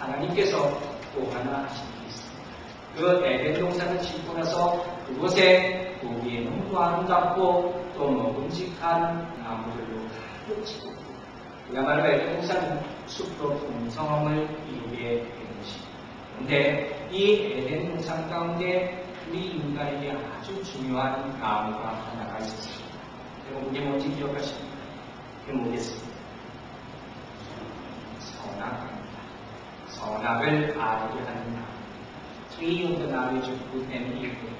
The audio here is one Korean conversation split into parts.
하나님께서 또 하나 하신 게 있습니다. 그 에덴 동산을 짓고 나서 그곳에 보기에 너무 아름답고 또 먹음직한 나무들로 가득 지고 그야말로 에덴 동산은 숲으로 풍성함을 이루게 된 것입니다. 그런데 이 에덴 동산 가운데 우리 인간에게 아주 중요한 나무가 하나가 있었습니다. 여러분 그게 뭔지 기억하십니까? 그게 뭐겠습니까? 선악입니다. 선악을 알게 하는 나무. Tree of the knowledge of good and evil.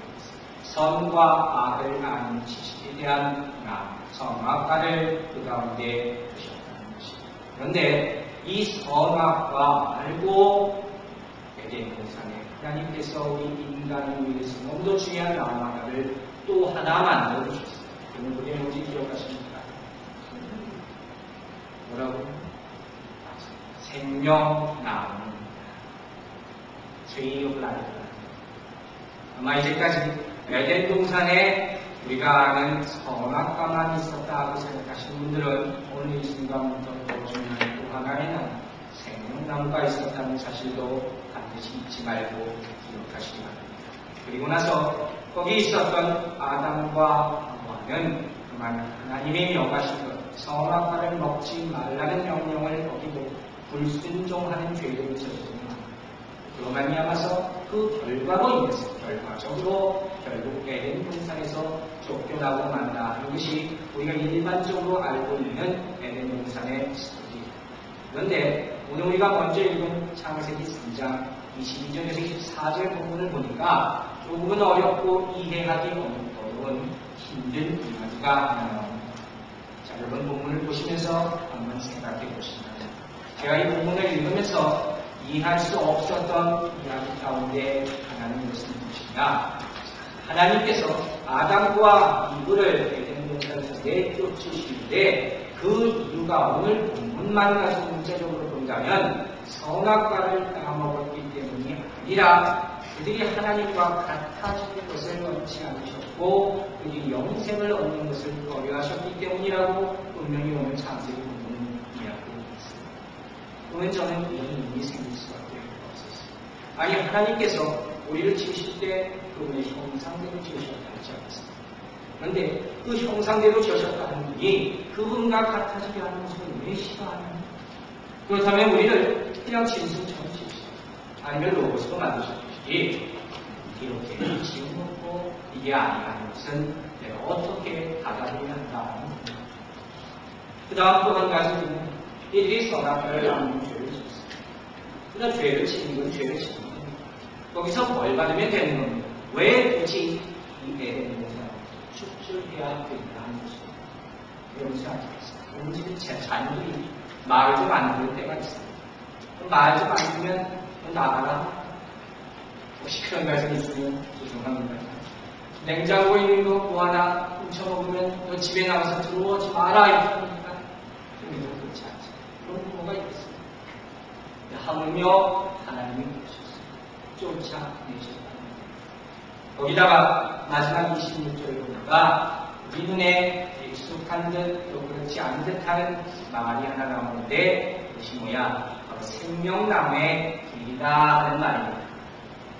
선과 악을 아는 지식에 대한 나무, 선악과를 그 가운데 두셨다는 것입니다. 그런데 이 선악과 말고 에덴 동산에 하나님께서 우리 인간을 위해서 너무도 중요한 나무 하나를 또 하나 만들어 주셨어요. 그러면 그게 뭔지 기억하십니까? 뭐라고? 생명나무. Tree of Life. 아마 이제까지 에덴 동산에 우리가 아는 선악과만 있었다고 생각하시는 분들은 오늘 이 순간부터 더 중요한 또 하나의 나무, 생명나무가 있었다는 사실도 반드시 잊지 말고 기억하시기 바랍니다. 그리고 나서 거기 있었던 아담과 하와는 그만 하나님의 명하신 것, 선악과를 먹지 말라는 명령을 어기고 불순종하는 죄를 저지르는 그로 말미암아서 그 결과로 인해서 결과적으로 결국 에덴 동산에서 쫓겨나고 만다 하는 것이 우리가 일반적으로 알고 있는 에덴 동산의 스토리입니다. 그런데 오늘 우리가 먼저 읽은 창세기 3장 22절에서 24절 부분을 보니까 조금은 어렵고 이해하기 어려운 힘든 이야기가 하나 나옵니다. 자, 여러분 본문을 보시면서 한번 생각해 보시면 제가 이 본문을 읽으면서 이해할 수 없었던 이야기 가운데 하나는 무슨 뜻이냐? 하나님께서 아담과 이브를 에덴 동산에서 내쫓으시는데 그 이유가 오늘 본문만 가지고 문제적으로 본다면 선악과를 따먹었기 때문이 아니라 그들이 하나님과 같아질 것을 원치 않으셨고 그들이 영생을 얻는 것을 거부하셨기 때문이라고 분명히 오늘 창세기 본문은 이야기하고 있습니다. 그러면 저는 이런 의문이 생길 수밖에 없었습니다. 아니 하나님께서 우리를 지으실 때 그분의 형상대로 지으셨다 하지 않았습니다. 그런데 그 형상대로 지으셨다는 분이 그분과 같아지게 하는 것을 왜 싫어하느냐? 그렇다면 우리를 그냥 짐승처럼 지으시고 아니면 로봇으로 만드셨듯이 이렇게 지어놓고 이게 아니라는 것은 내가 어떻게 받아들여야 한다는 겁니다. 그 다음 또 한 가지는 이들이 선악과를 나누는 죄를 짓습니다. 그러나 죄를 짓는 건 죄를 짓는 겁니다. 거기서 벌 받으면 되는 겁니다. 왜 굳이 이 에덴 동산을 축출해야 되냐 하는 것입니다. 여러분 생각해보세요. 우리 집에 제 자녀들이 말을 좀 안 들을 때가 있어요. 말 좀 안 들으면 나가라. 혹시 그런 말씀 있으면 죄송합니다. 냉장고에 있는 거 뭐 하나 훔쳐먹으면 너 집에 나가서 들어오지 마라 이렇게 하니까 좀 그렇지 않죠. 그런 부모가 있겠습니다. 하물며 하나님이 그러셨어요. 쫓아내셨다는 거예요. 거기다가 마지막 26절을 보니까 우리 눈에 익숙한 듯 또 그렇지 않은 듯한 말이 하나 나오는데 그것이 뭐야? 바로 생명나무의 길이다 하는 말입니다.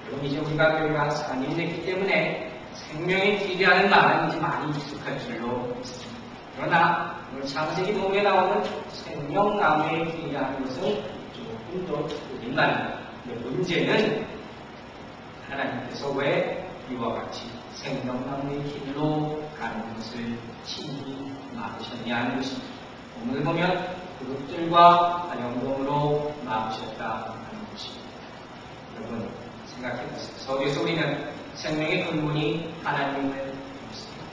여러분 이제 우리가 교회가 4년이 됐기 때문에 생명의 길이라는 말은 이제 많이 익숙할 줄로 믿습니다. 그러나 오늘 창세기 동에 나오는 생명나무의 길이라는 것은 조금 더 틀린 말입니다. 문제는 하나님께서 왜 이와 같이 생명나무의 길로 가는 것을 친히 막으셨냐는 것입니다. 오늘 보면 그룹들과 화영동으로 막으셨다 하는 것입니다. 여러분 생각해보세요. 서기에서 우리는 생명의 근본이 하나님을 믿습니다.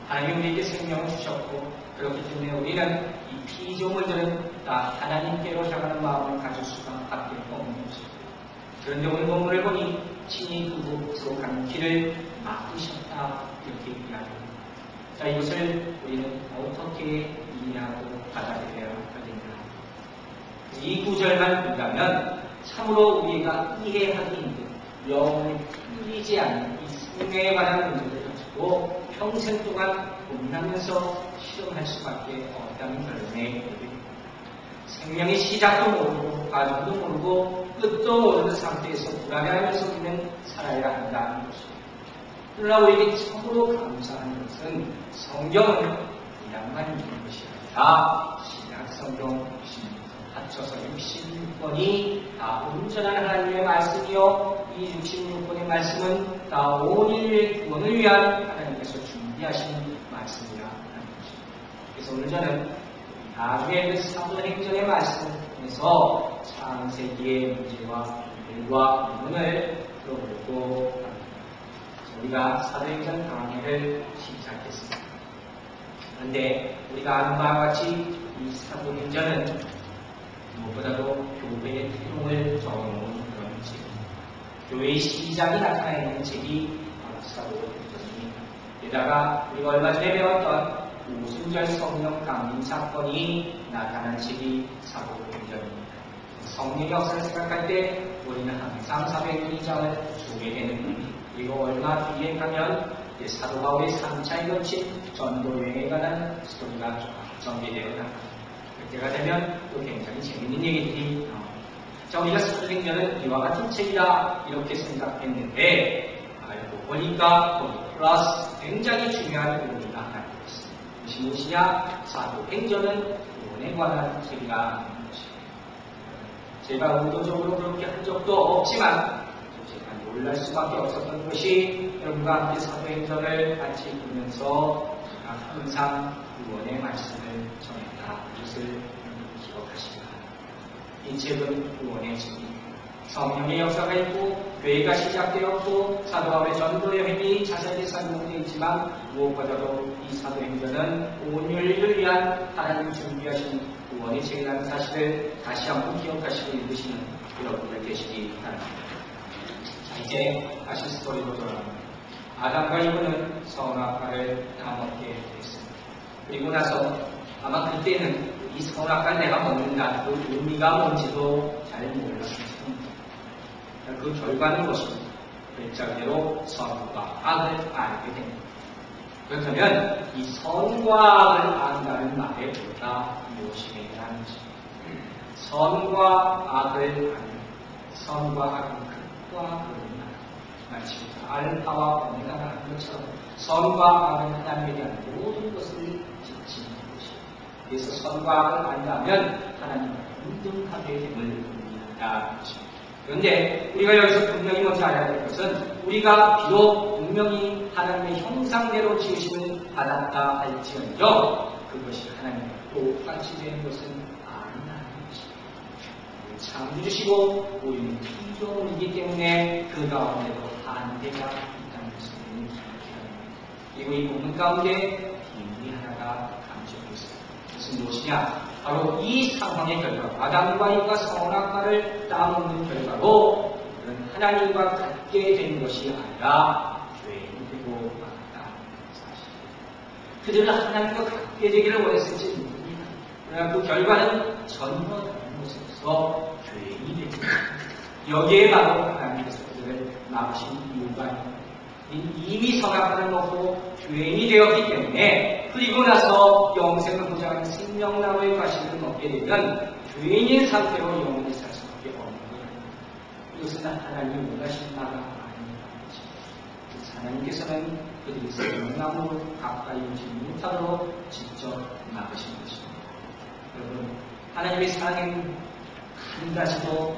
하나님 우리에게 생명을 주셨고 그렇기 때문에 우리는 이 피조물들은 다 하나님께로 향하는 마음을 가질 수밖에 없는 것입니다. 그런데 오늘 본문을 보니 친히 그곳으로 가는 길을 막으셨다 이렇게 이야기합니다. 자, 이것을 우리는 어떻게 이해하고 받아들여야 하겠냐. 이 구절만 본다면 참으로 우리가 이해하기 힘든 영원히 풀리지 않는 이 생명에 관한 문제를 가지고 평생 동안 고민하면서 실험할 수밖에 없다는 결론에 이르게 됩니다. 생명의 시작도 모르고 과정도 모르고 끝도 모르는 상태에서 불안해하면서 우리는 살아야 한다는 것입니다. 그러나 우리에게 참으로 감사한 것은 성경은 그냥만 있는 것이 아니라 신약성경 합쳐서 66권이 다 온전한 하나님의 말씀이요, 이 66권의 말씀은 다 온 인류의 구원을 위한 하나님께서 준비하신 말씀이라 하는 것입니다. 그래서 오늘 저는 나중에 그 사도행전의 말씀을 통해서 창세기의 문제와 일과 이론을 들어보려고 합니다. 우리가 사도행전 강의를 시작했습니다. 그런데 우리가 아는 바와 같이 이 사도행전은 무엇보다도 교회의 태동을 적어놓은 그런 책입니다. 교회의 시작이 나타나 있는 책이 바로 사도행전입니다. 게다가 우리가 얼마 전에 배웠던 오순절 성령 강림 사건이 나타난 책이 사도행전입니다. 성령 역사를 생각할 때 우리는 항상 사도행전 2장을 보게 되는 겁니다. 그리고 얼마 뒤에 가면 사도 바울의 3차에 걸친 전도 여행에 관한 스토리가 전개되어 나갑니다. 그때가 되면 또 굉장히 재밌는 얘기들이 나옵니다. 자, 우리가 사도행전은 이와 같은 책이다 이렇게 생각했는데 알고 보니까 거기 플러스 굉장히 중요한 의미가 하나 있습니다. 그것이 무엇이냐? 사도행전은 구원에 관한 책이라는 것입니다. 제가 의도적으로 그렇게 한 적도 없지만 제가 놀랄 수밖에 없었던 것이 여러분과 함께 사도행전을 같이 보면서 제가 항상 구원의 말씀을 전했다. 이것을 기억하시기 바랍니다. 이 책은 구원의 책입니다. 성령의 역사가 있고 교회가 시작되었고 사도 바울의 전도 여행이 자세히 설명되어 있지만 무엇보다도 이 사도행전은 온 인류를 위한 하나님 준비하신 구원의 책이라는 사실을 다시 한번 기억하시고 읽으시는 여러분들 되시기 바랍니다. 자, 이제 다시 스토리로 돌아갑니다. 아담과 이브는 선악과를 따먹게 됐습니다. 그리고 나서 아마 그때는 이 선악과를 내가 먹는다 그 의미가 뭔지도 잘 몰랐을 겁니다. 그 결과는 것입니다. 글자대로 선과 악을 알게 됩니다. 그렇다면 이 선과 악을 안다는 말의 의미가 무엇이냐는 것입니다. 선과 악을 아는 선과 악은 극과 극을 마치 알파와 오메가라는 것처럼 선과 악은 하나님에 대한 모든 것을 지칭하는 것입니다. 그래서 선과 악을 안다면 하나님과 동등하게 됨을 의미한다는 것입니다. 그런데 우리가 여기서 분명히 먼저 알아야 될 것은 우리가 비록 분명히 하나님의 형상대로 지으심을 받았다 할지언정 그것이 하나님과 똑같이 되는 것은 아니라는 것입니다. 창조주시고 우리는 피조물이기 때문에 그 가운데도 한계가 있다는 것을 기억해야 합니다. 그리고 이 본문 가운데 비밀이 하나가 감춰져 있습니다. 그것은 무엇이냐? 바로 이 상황의 결과, 아담과 이브가 선악과를 따먹는 결과로 하나님과 같게 된 것이 아니라 죄인이 되고 말았다는 사실입니다. 그들은 하나님과 같게 되기를 원했을지 모릅니다. 그러나 그 결과는 전혀 다른 곳에서 죄인이 되고 여기에 바로 하나님께서 그들을 막으신 이유가 있습니다. 이미 선악과를 먹고 죄인이 되었기 때문에 그리고 나서 영생을 보장하는 생명나무의 과실을 먹게 되면 죄인인 상태로 영원히 살 수밖에 없는 거예요. 이것은 하나님이 원하신 바가 아닙니다. 하나님께서는 그들이 생명나무로 가까이 오지 못하도록 직접 막으신 것입니다. 여러분, 하나님의 사랑은 한 가지도